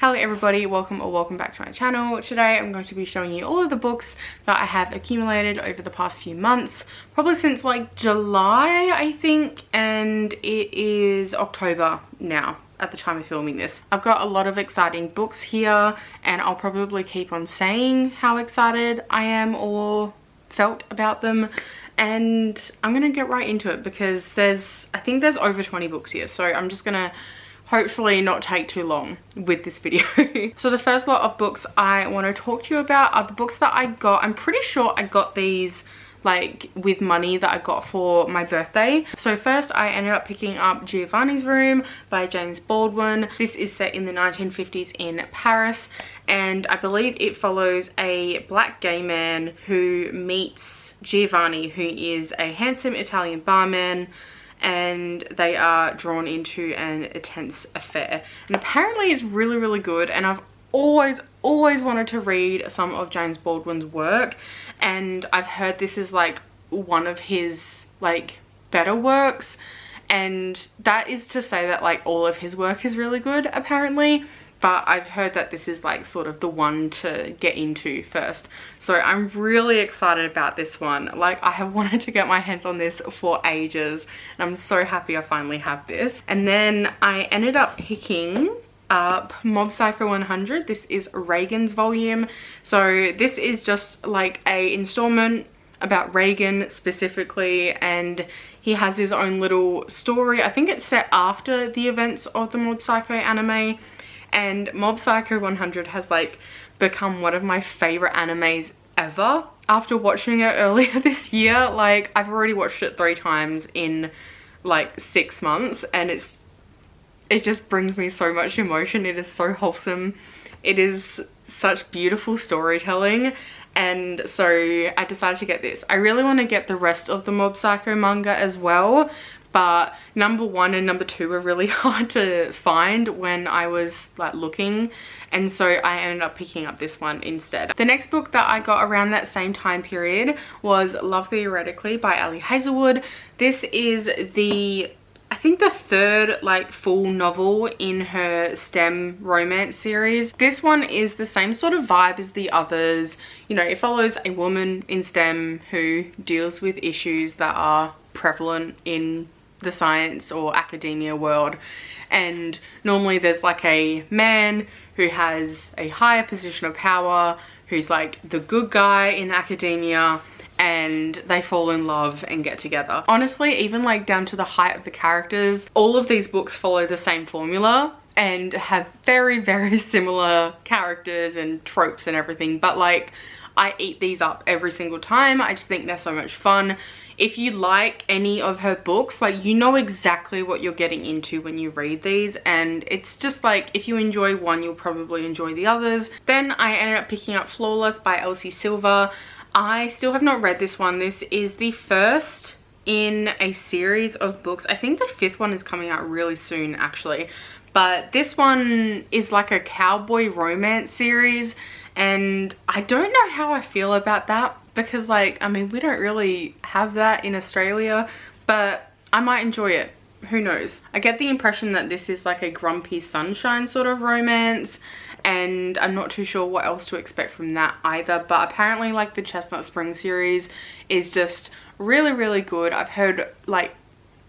Hello everybody, welcome back to my channel. Today I'm going to be showing you all of the books that I have accumulated over the past few months, probably since like July I think, and it is October now at the time of filming this. I've got a lot of exciting books here and I'll probably keep on saying how excited I am or felt about them, and I'm gonna get right into it because I think there's over 20 books here, so I'm just gonna hopefully not take too long with this video. So the first lot of books I want to talk to you about are the books that I got. I'm pretty sure I got these like with money that I got for my birthday. So first I ended up picking up Giovanni's Room by James Baldwin. This is set in the 1950s in Paris, and I believe it follows a black gay man who meets Giovanni, who is a handsome Italian barman, and they are drawn into an intense affair. And apparently it's really good, and I've always wanted to read some of James Baldwin's work, and I've heard this is like one of his like better works, and that is to say that like all of his work is really good apparently, but I've heard that this is like sort of the one to get into first. So I'm really excited about this one. Like, I have wanted to get my hands on this for ages, and I'm so happy I finally have this. And then I ended up picking up Mob Psycho 100. This is Reagan's volume. So this is just like a installment about Reagan specifically, and he has his own little story. I think it's set after the events of the Mob Psycho anime. And Mob Psycho 100 has like become one of my favorite animes ever after watching it earlier this year. Like, I've already watched it 3 times in like 6 months, and it just brings me so much emotion. It is so wholesome. It is such beautiful storytelling, and so I decided to get this. I really want to get the rest of the Mob Psycho manga as well, but number 1 and number 2 were really hard to find when I was like looking, and so I ended up picking up this one instead. The next book that I got around that same time period was Love Theoretically by Ali Hazelwood. This is I think the 3rd like full novel in her STEM romance series. This one is the same sort of vibe as the others. You know, it follows a woman in STEM who deals with issues that are prevalent in the science or academia world, and normally there's like a man who has a higher position of power who's like the good guy in academia, and they fall in love and get together. Honestly, even like down to the height of the characters, all of these books follow the same formula and have very similar characters and tropes and everything, but like I eat these up every single time. I just think they're so much fun. If you like any of her books, like, you know exactly what you're getting into when you read these, and it's just like if you enjoy one, you'll probably enjoy the others. Then I ended up picking up Flawless by Elsie Silver. I still have not read this one. This is the first in a series of books. I think the 5th one is coming out really soon actually, but this one is like a cowboy romance series, and I don't know how I feel about that because, like, I mean, we don't really have that in Australia, but I might enjoy it. Who knows? I get the impression that this is like a grumpy sunshine sort of romance, and I'm not too sure what else to expect from that either, but apparently like the Chestnut Spring series is just really good. I've heard like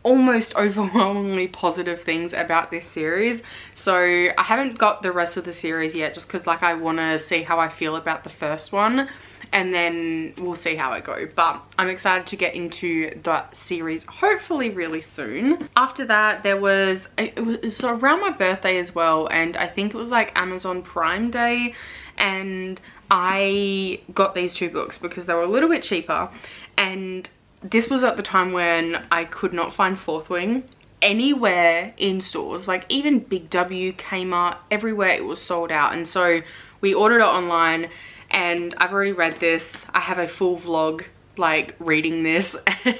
almost overwhelmingly positive things about this series, so I haven't got the rest of the series yet just because like I want to see how I feel about the first one, and then we'll see how it goes. But I'm excited to get into that series hopefully really soon. After that, it was around my birthday as well, and I think it was like Amazon Prime Day, and I got these 2 books because they were a little bit cheaper, and this was at the time when I could not find Fourth Wing anywhere in stores. Like even Big W, Kmart, everywhere it was sold out, and so we ordered it online, and I've already read this. I have a full vlog like reading this, and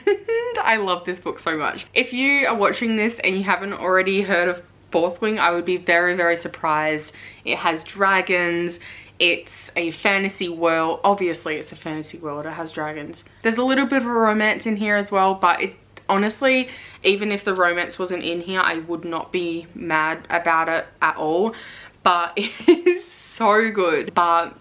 I love this book so much. If you are watching this and you haven't already heard of Fourth Wing, I would be very surprised. It has dragons. It's a fantasy world. Obviously it's a fantasy world, it has dragons. There's a little bit of a romance in here as well, but it honestly, even if the romance wasn't in here, I would not be mad about it at all. but it is so good. But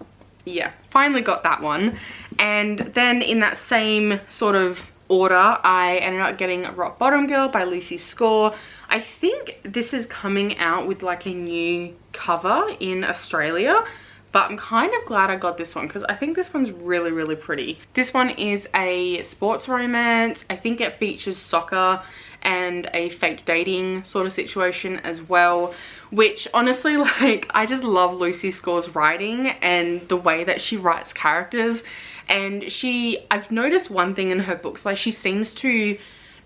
yeah, finally got that one. And then in that same sort of order, I ended up getting Rock Bottom Girl by Lucy Score. I think this is coming out with like a new cover in Australia, but I'm kind of glad I got this one because I think this one's really, really pretty. This one is a sports romance. I think it features soccer and a fake dating sort of situation as well, which honestly, like, I just love Lucy Score's writing and the way that she writes characters. And I've noticed one thing in her books, like she seems to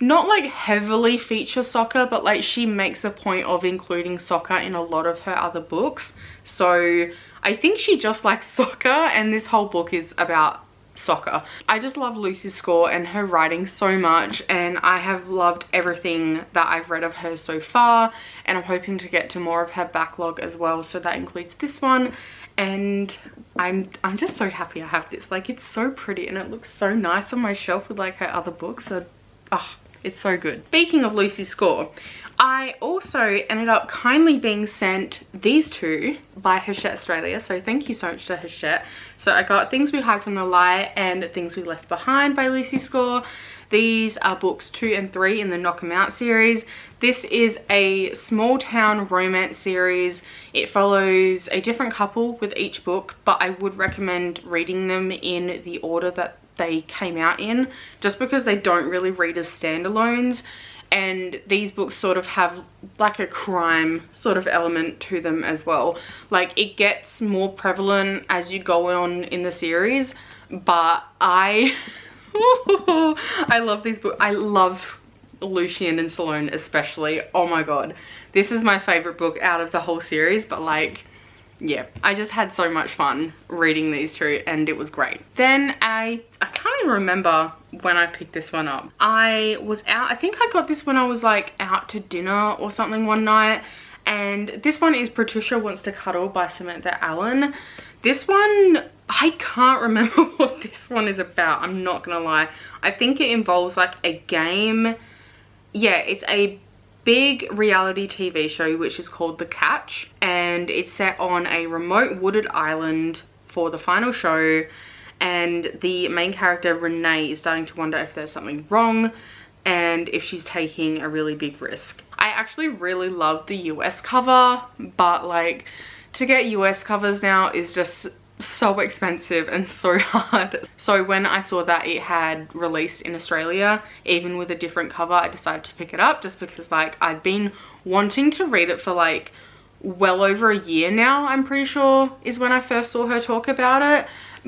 not like heavily feature soccer, but like she makes a point of including soccer in a lot of her other books. So I think she just likes soccer, and this whole book is about soccer. I just love Lucy Score and her writing so much, and I have loved everything that I've read of her so far, and I'm hoping to get to more of her backlog as well. So that includes this one, and I'm just so happy I have this. Like, it's so pretty and it looks so nice on my shelf with like her other books. So it's so good. Speaking of Lucy Score, I also ended up kindly being sent these two by Hachette Australia. So thank you so much to Hachette. So I got Things We Hide from the Light and Things We Left Behind by Lucy Score. These are books 2 and 3 in the Knock 'Em Out series. This is a small town romance series. It follows a different couple with each book, but I would recommend reading them in the order that they came out in, just because they don't really read as standalones. And these books sort of have like a crime sort of element to them as well. Like, it gets more prevalent as you go on in the series, but I love these books. I love Lucian and Salome especially. Oh my god, this is my favorite book out of the whole series. But like, yeah, I just had so much fun reading these two and it was great. Then I can't even remember when I picked this one up. I was out, I think I got this when I was like out to dinner or something one night, and this one is Patricia Wants to Cuddle by Samantha Allen. This one, I can't remember what this one is about, I'm not gonna lie. I think it involves like a game. Yeah, it's a big reality TV show which is called The Catch, and it's set on a remote wooded island for the final show, and the main character Renee is starting to wonder if there's something wrong and if she's taking a really big risk. I actually really love the US cover, but like, to get US covers now is just so expensive and so hard. So when I saw that it had released in Australia, even with a different cover, I decided to pick it up just because like I'd been wanting to read it for like well over a year now, I'm pretty sure is when I first saw her talk about it,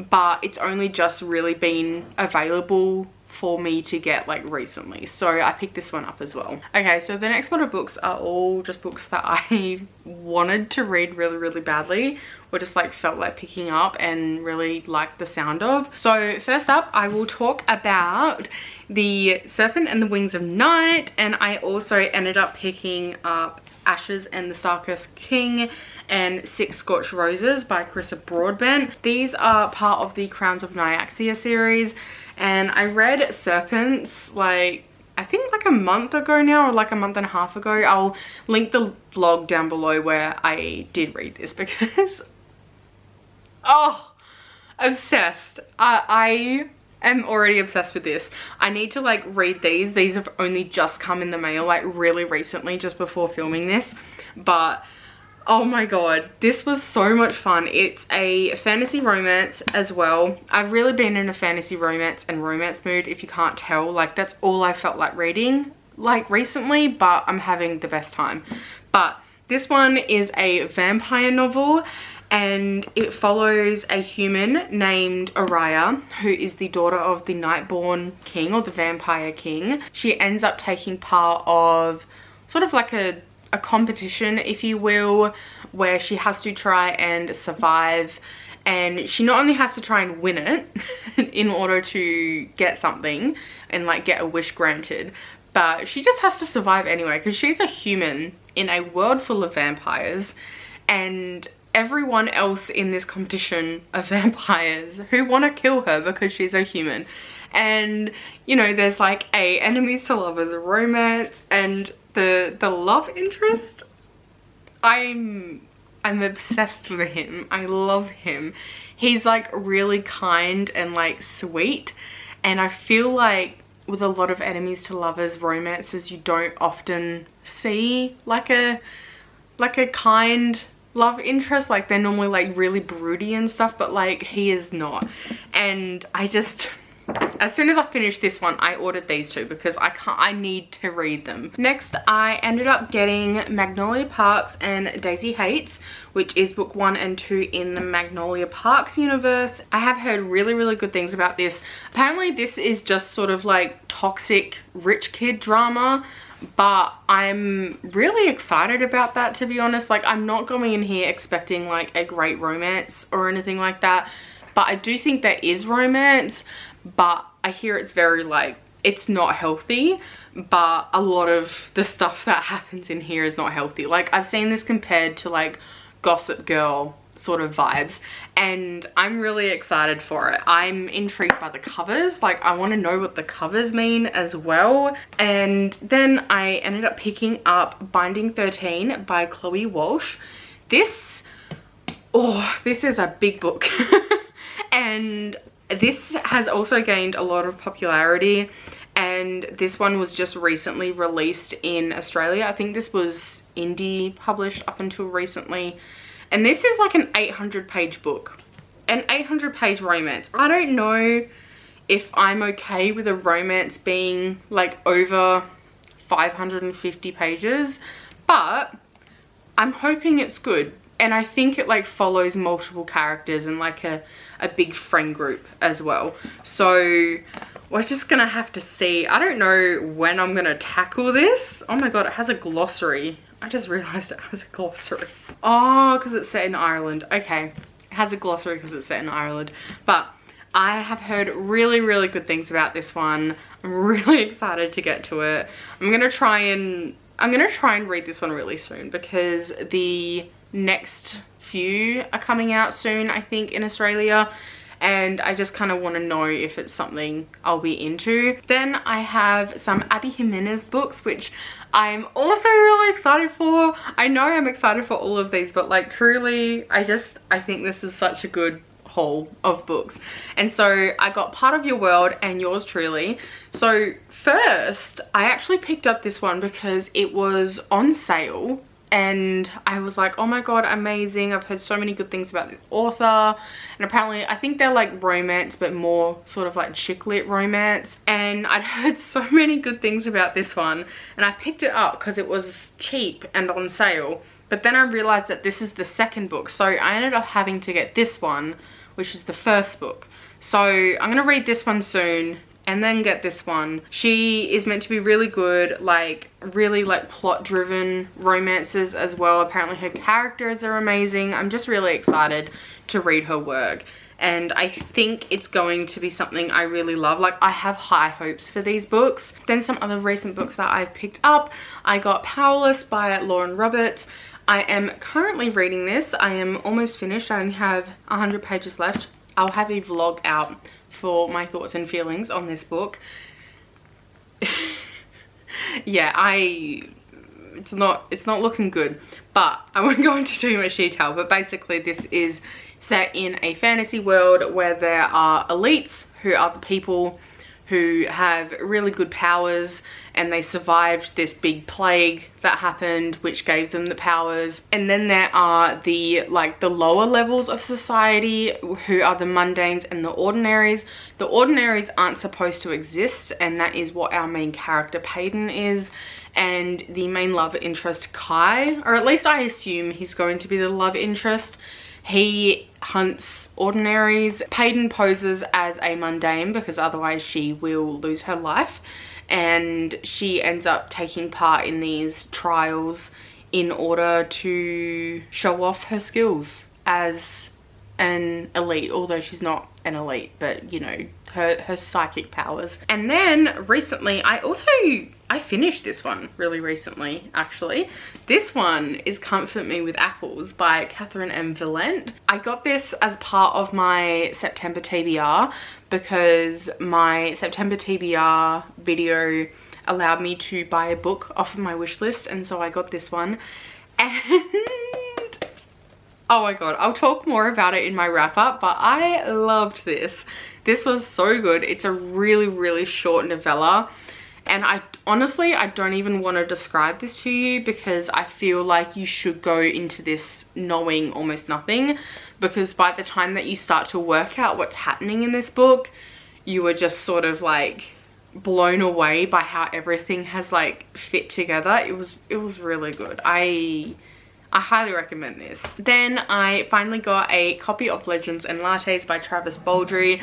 but it's only just really been available for me to get like recently, so I picked this one up as well. Okay, so the next lot of books are all just books that I wanted to read really, really badly, or just like felt like picking up and really liked the sound of. So first up, I will talk about The Serpent and the Wings of Night, and I also ended up picking up Ashes and the Starcursed King and Six Scorched Roses by Carissa Broadbent. These are part of the Crowns of Nyaxia series, and I read Serpents like I think like a month ago now, or like a month and a half ago. I'll link the vlog down below where I did read this because oh, obsessed. I am already obsessed with this. I need to like read these. These have only just come in the mail like really recently, just before filming this, but oh my god, this was so much fun. It's a fantasy romance as well. I've really been in a fantasy romance and romance mood, if you can't tell. Like, that's all I felt like reading like recently, but I'm having the best time. But this one is a vampire novel, and it follows a human named Araya, who is the daughter of the Nightborn King, or the Vampire King. She ends up taking part of sort of like a competition, if you will, where she has to try and survive, and she not only has to try and win it in order to get something and like get a wish granted, but she just has to survive anyway because she's a human in a world full of vampires, and everyone else in this competition are vampires who want to kill her because she's a human. And you know, there's like a enemies to lovers romance, and the love interest, I'm I'm obsessed with him. I love him. He's like really kind and like sweet, and I feel like with a lot of enemies to lovers romances, you don't often see like a kind love interest. Like they're normally like really broody and stuff, but like he is not. And I just, as soon as I finished this one, I ordered these two because I need to read them. Next, I ended up getting Magnolia Parks and Daisy Hates, which is book 1 and 2 in the Magnolia Parks universe. I have heard really good things about this. Apparently this is just sort of like toxic rich kid drama, but I'm really excited about that, to be honest. Like I'm not going in here expecting like a great romance or anything like that, but I do think there is romance. But I hear it's very like, it's not healthy, but a lot of the stuff that happens in here is not healthy. Like I've seen this compared to like Gossip Girl sort of vibes, and I'm really excited for it. I'm intrigued by the covers. Like I want to know what the covers mean as well. And then I ended up picking up Binding 13 by Chloe Walsh. This is a big book. And this has also gained a lot of popularity, and this one was just recently released in Australia. I think this was indie published up until recently, and this is like an 800-page book, an 800-page romance. I don't know if I'm okay with a romance being like over 550 pages, but I'm hoping it's good. And I think it like follows multiple characters and like a big friend group as well. So we're just gonna have to see. I don't know when I'm gonna tackle this. Oh my god, it has a glossary. I just realized it has a glossary. Oh, because it's set in Ireland. Okay, it has a glossary because it's set in Ireland. But I have heard really good things about this one. I'm really excited to get to it. I'm gonna try and read this one really soon, because the next few are coming out soon, I think, in Australia, and I just kind of want to know if it's something I'll be into. Then I have some Abby Jimenez books, which I'm also really excited for. I know I'm excited for all of these, but like truly, I think this is such a good haul of books. And so I got Part of Your World and Yours Truly. So first, I actually picked up this one because it was on sale, and I was like, oh my god, amazing. I've heard so many good things about this author, and apparently I think they're like romance, but more sort of like chick lit romance, and I'd heard so many good things about this one, and I picked it up because it was cheap and on sale. But then I realized that this is the second book, so I ended up having to get this one, which is the first book. So I'm gonna read this one soon and then get this one. She is meant to be really good, like really like plot driven romances as well. Apparently her characters are amazing. I'm just really excited to read her work, and I think it's going to be something I really love. Like I have high hopes for these books. Then some other recent books that I've picked up. I got Powerless by Lauren Roberts. I am currently reading this. I am almost finished. I only have 100 pages left. I'll have a vlog out for my thoughts and feelings on this book. Yeah, it's not looking good, but I won't go into too much detail. But basically this is set in a fantasy world where there are elites who are the people who have really good powers, and they survived this big plague that happened which gave them the powers. And then there are the lower levels of society, who are the mundanes and the ordinaries. The ordinaries aren't supposed to exist, and that is what our main character Payton is. And the main love interest Kai, or at least I assume he's going to be the love interest, he hunts ordinaries. Payton poses as a mundane because otherwise she will lose her life, and she ends up taking part in these trials in order to show off her skills as an elite, although she's not an elite, but you know, her psychic powers. And then recently I finished this one really recently, actually. This one is Comfort Me with Apples by Catherine M. Valent. I got this as part of my September TBR because my September TBR video allowed me to buy a book off of my wish list, and so I got this one. And Oh my god, I'll talk more about it in my wrap up, but I loved this. This was so good. It's a really, really short novella. And I honestly don't even want to describe this to you because I feel like you should go into this knowing almost nothing, because by the time that you start to work out what's happening in this book, you are just sort of like blown away by how everything has like fit together. It was really good. I highly recommend this. Then I finally got a copy of Legends and Lattes by Travis Baldree.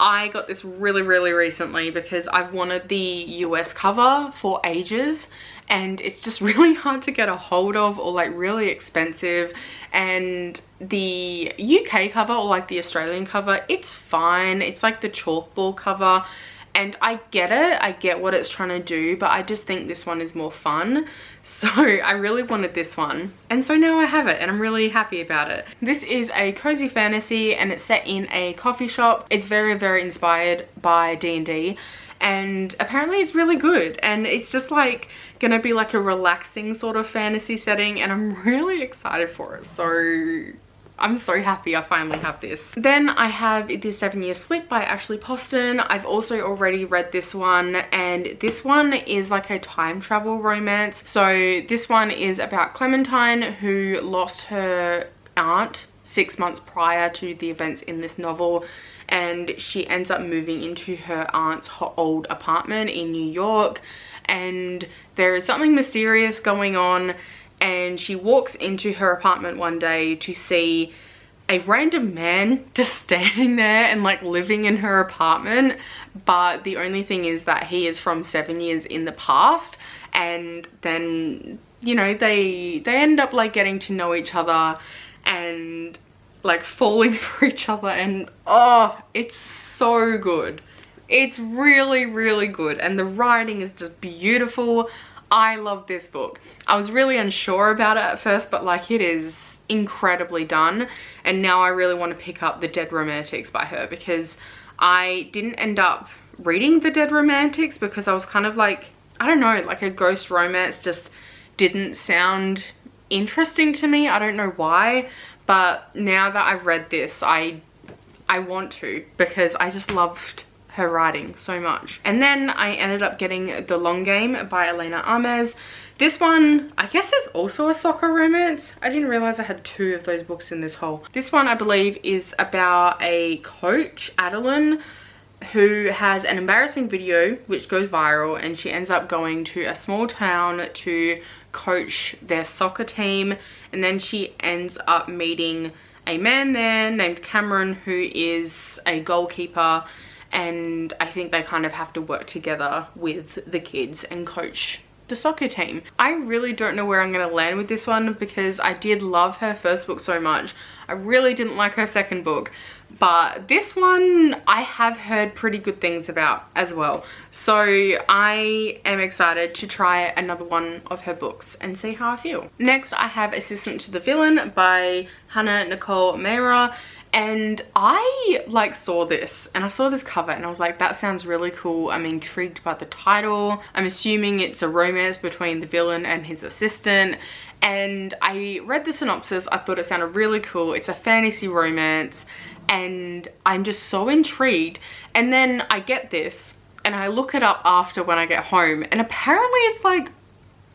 I got this really, really recently because I've wanted the US cover for ages and it's just really hard to get a hold of, or like really expensive. And the UK cover, or like the Australian cover, it's fine. It's like the chalkball cover. And I get it, I get what it's trying to do, but I just think this one is more fun. So I really wanted this one. And so now I have it and I'm really happy about it. This is a cozy fantasy and it's set in a coffee shop. It's very, very inspired by D&D. And apparently it's really good. And it's just like gonna be like a relaxing sort of fantasy setting. And I'm really excited for it. So I'm so happy I finally have this. Then I have The 7 Year Slip by Ashley Poston. I've also already read this one, and this one is like a time travel romance. So this one is about Clementine, who lost her aunt 6 months prior to the events in this novel, and she ends up moving into her aunt's old apartment in New York, and there is something mysterious going on. And she walks into her apartment one day to see a random man just standing there and like living in her apartment. But the only thing is that he is from 7 years in the past. And then, you know, they end up like getting to know each other and like falling for each other. And oh, it's so good. It's really, really good. And the writing is just beautiful. I love this book. I was really unsure about it at first, but like it is incredibly done. And now I really want to pick up The Dead Romantics by her, because I didn't end up reading The Dead Romantics because I was kind of like, I don't know, like a ghost romance just didn't sound interesting to me. I don't know why, but now that I've read this, I want to, because I just loved her writing so much. And then I ended up getting The Long Game by Elena Ames. This one, I guess, is also a soccer romance. I didn't realize I had 2 of those books in this haul. This one, I believe, is about a coach, Adeline, who has an embarrassing video which goes viral, and she ends up going to a small town to coach their soccer team, and then she ends up meeting a man there named Cameron, who is a goalkeeper. And I think they kind of have to work together with the kids and coach the soccer team. I really don't know where I'm going to land with this one, because I did love her first book so much. I really didn't like her second book, but this one I have heard pretty good things about as well. So I am excited to try another one of her books and see how I feel. Next, I have Assistant to the Villain by Hannah Nicole Mehra. And I like saw this, and I saw this cover and I was like, that sounds really cool. I'm intrigued by the title. I'm assuming it's a romance between the villain and his assistant. And I read the synopsis. I thought it sounded really cool. It's a fantasy romance and I'm just so intrigued. And then I get this and I look it up after when I get home, and apparently it's like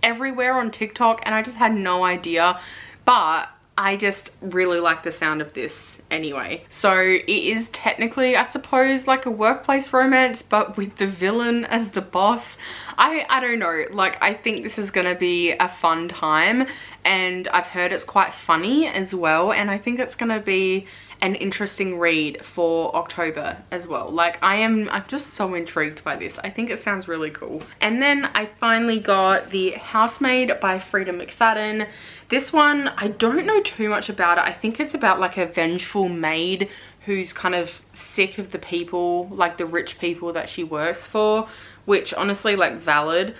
everywhere on TikTok, and I just had no idea. But I just really like the sound of this anyway. So it is technically, I suppose, like a workplace romance, but with the villain as the boss. I don't know, like I think this is gonna be a fun time, and I've heard it's quite funny as well, and I think it's gonna be an interesting read for October as well. Like I'm just so intrigued by this. I think it sounds really cool. And then I finally got The Housemaid by Frida McFadden. This one, I don't know too much about it. I think it's about like a vengeful maid who's kind of sick of the people, like the rich people that she works for, which honestly, like, valid.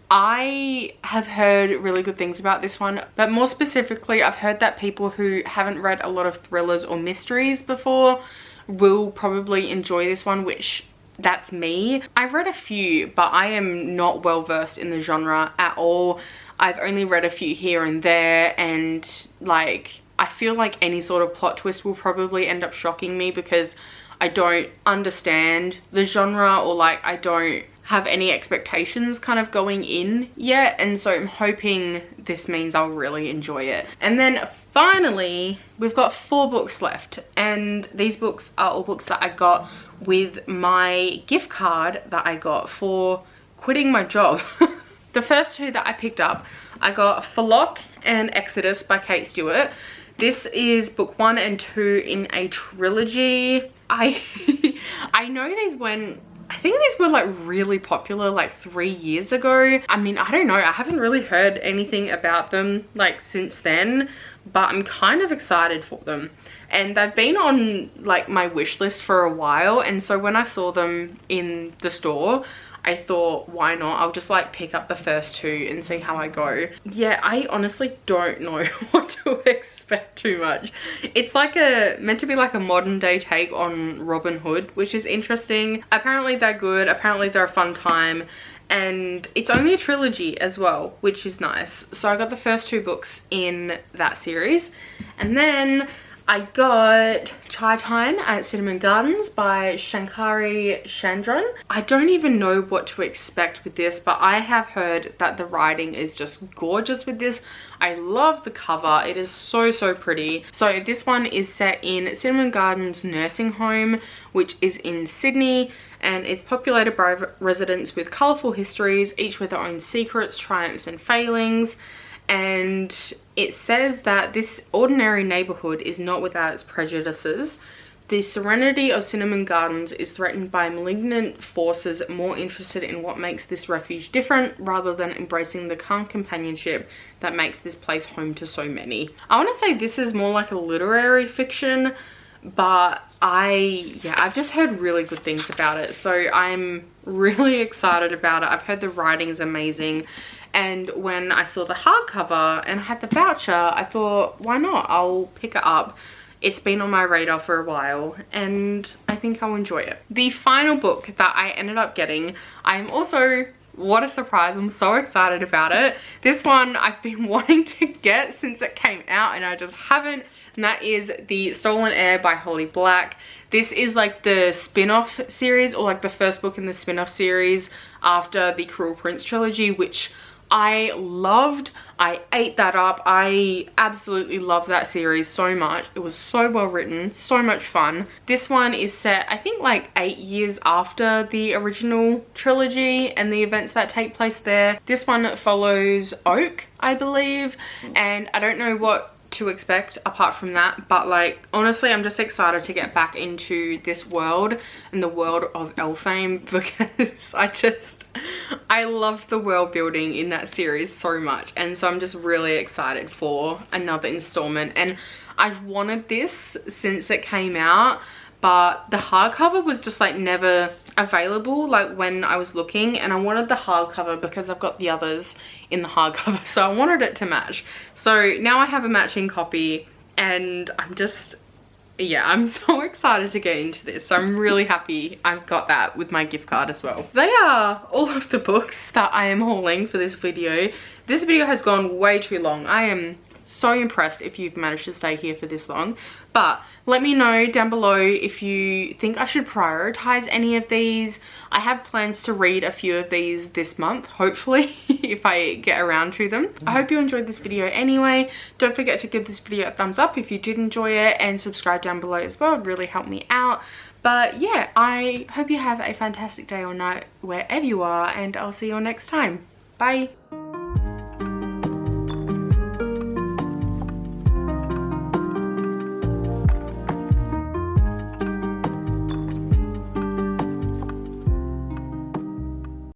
I have heard really good things about this one, but more specifically, I've heard that people who haven't read a lot of thrillers or mysteries before will probably enjoy this one, which that's me. I've read a few, but I am not well versed in the genre at all. I've only read a few here and there, and like I feel like any sort of plot twist will probably end up shocking me because I don't understand the genre, or like I don't have any expectations kind of going in yet, and so I'm hoping this means I'll really enjoy it. And then finally, we've got 4 books left, and these books are all books that I got with my gift card that I got for quitting my job. The first 2 that I picked up, I got Flock and Exodus by Kate Stewart. This is book 1 and 2 in a trilogy. I know these went, I think these were like really popular like 3 years ago. I mean, I don't know, I haven't really heard anything about them like since then, but I'm kind of excited for them. And they've been on like my wish list for a while, and so when I saw them in the store, I thought, why not? I'll just like pick up the first 2 and see how I go. Yeah, I honestly don't know what to expect too much. It's like meant to be like a modern day take on Robin Hood, which is interesting. Apparently they're good, apparently they're a fun time, and it's only a trilogy as well, which is nice. So I got the first 2 books in that series, and then I got Chai Time at Cinnamon Gardens by Shankari Chandran. I don't even know what to expect with this, but I have heard that the writing is just gorgeous with this. I love the cover. It is so, so pretty. So this one is set in Cinnamon Gardens nursing home, which is in Sydney, and it's populated by residents with colourful histories, each with their own secrets, triumphs and failings. And it says that this ordinary neighbourhood is not without its prejudices. The serenity of Cinnamon Gardens is threatened by malignant forces more interested in what makes this refuge different rather than embracing the calm companionship that makes this place home to so many. I want to say this is more like a literary fiction, but I've just heard really good things about it, so I'm really excited about it. I've heard the writing is amazing. And when I saw the hardcover and I had the voucher, I thought, why not? I'll pick it up. It's been on my radar for a while, and I think I'll enjoy it. The final book that I ended up getting, I'm also, what a surprise, I'm so excited about it. This one I've been wanting to get since it came out and I just haven't, and that is The Stolen Heir by Holly Black. This is like the spin-off series, or like the first book in the spin-off series after the Cruel Prince trilogy, which I loved. I ate that up. I absolutely love that series so much. It was so well written, so much fun. This one is set, I think, like 8 years after the original trilogy and the events that take place there. This one follows Oak, I believe, and I don't know what to expect apart from that, but like honestly I'm just excited to get back into this world and the world of Elfame, because I love the world building in that series so much, and so I'm just really excited for another installment. And I've wanted this since it came out, but the hardcover was just like never available like when I was looking, and I wanted the hardcover because I've got the others in the hardcover, so I wanted it to match. So now I have a matching copy, and I'm just, yeah, I'm so excited to get into this. So I'm really happy I've got that with my gift card as well. They are all of the books that I am hauling for this video. This video has gone way too long. I am so impressed if you've managed to stay here for this long, but let me know down below if you think I should prioritize any of these. I have plans to read a few of these this month, hopefully, if I get around to them. I hope you enjoyed this video anyway. Don't forget to give this video a thumbs up if you did enjoy it, and subscribe down below as well. It really helped me out. But yeah, I hope you have a fantastic day or night wherever you are, and I'll see you all next time. Bye.